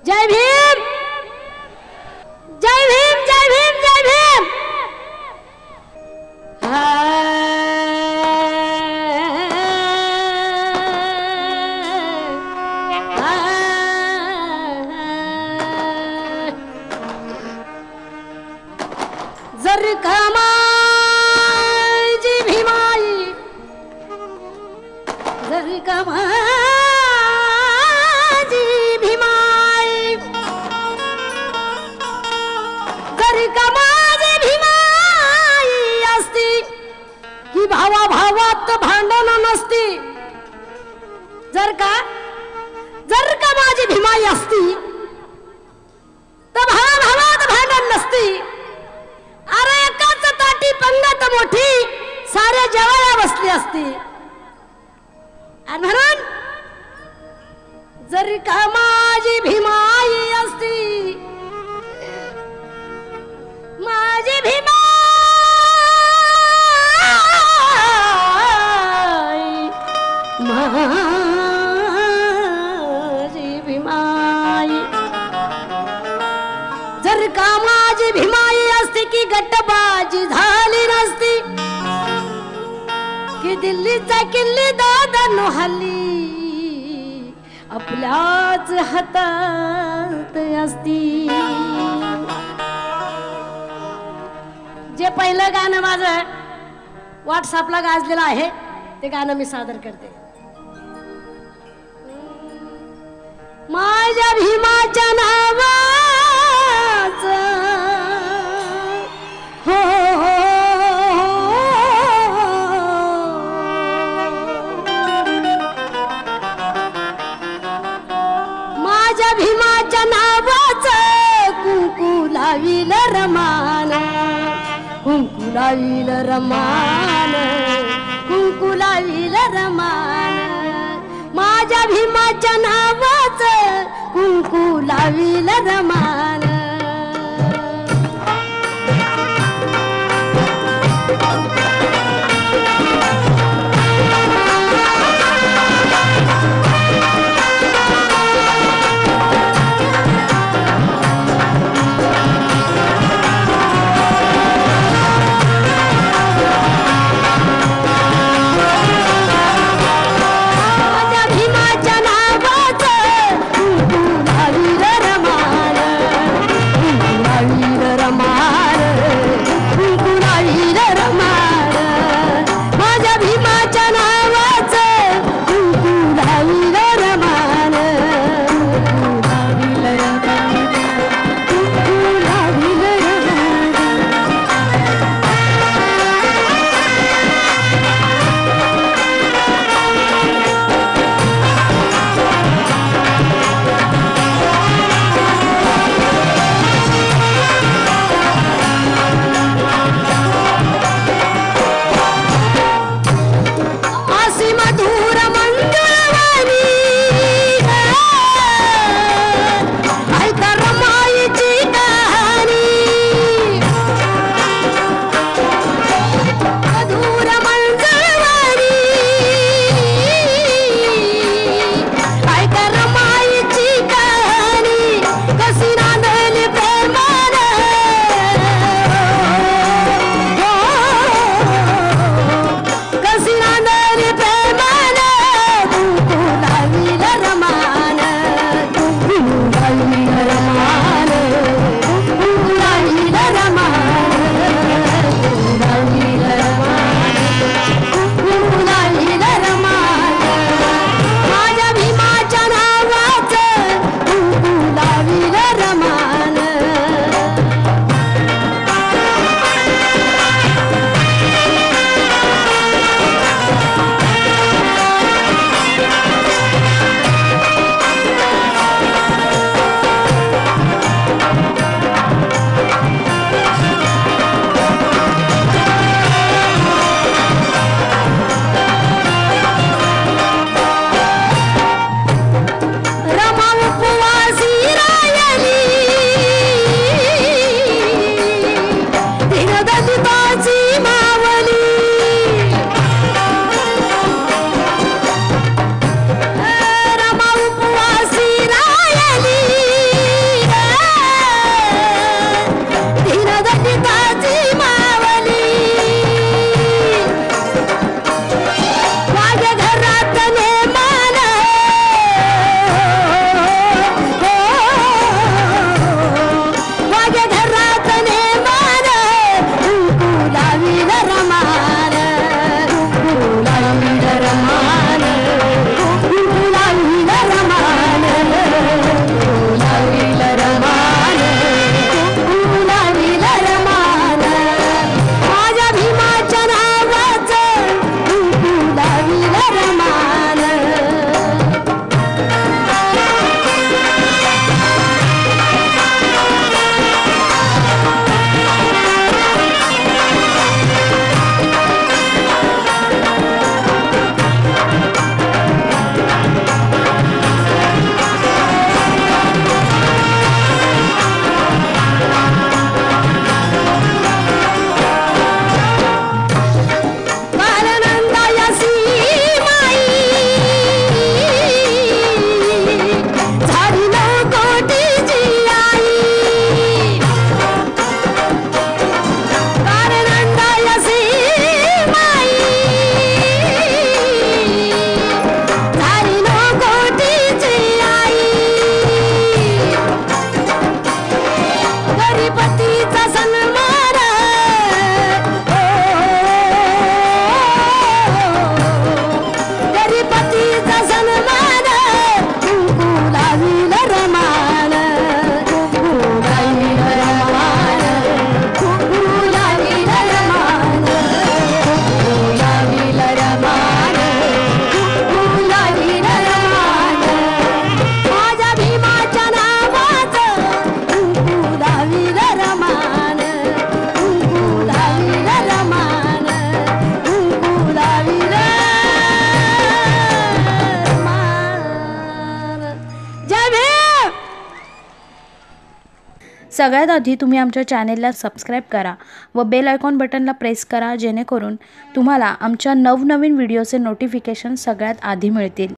जय भीम जय भीम जय भीम जय भीम। जर का माझी भीमाई जर का माझी भीमाई जर का माझी भीमाई असती की भावा भावात भांडण नसती। जर का माझी भीमाई असती तर भावा भावात भांडण नसती। अरे एकाच ताटी पंगत मोठी साऱ्या जेवायला बसली असती। आणि म्हणून जर का माझी भीमाई असती माझी भीमाई माझी भीमाई जर का माझी भीमाई असती की गटबाजी झाली नसती की दिल्लीचा किल्ली दादा हल्ली आपल्याच हातात असती। जे पहिलं गाणं माझं व्हॉट्सअपला गाजलेलं आहे ते गाणं मी सादर करते। माझ्या भीमाच्या नावाचं हो माझ्या भीमाच्या नावाचं कुंकू लावील रमान कुंकू लावील रमान कुंकू लावील रमान माझ्या भीमाच्या नावाचं कुंकू लावील रमान। सगळ्यात आधी तुम्ही आमच्या चॅनेलला सबस्क्राईब करा व बेल आयकॉन बटनला प्रेस करा, जेणेकरून तुम्हाला आमच्या नवनवीन व्हिडिओचे नोटिफिकेशन सगळ्यात आधी मिळतील.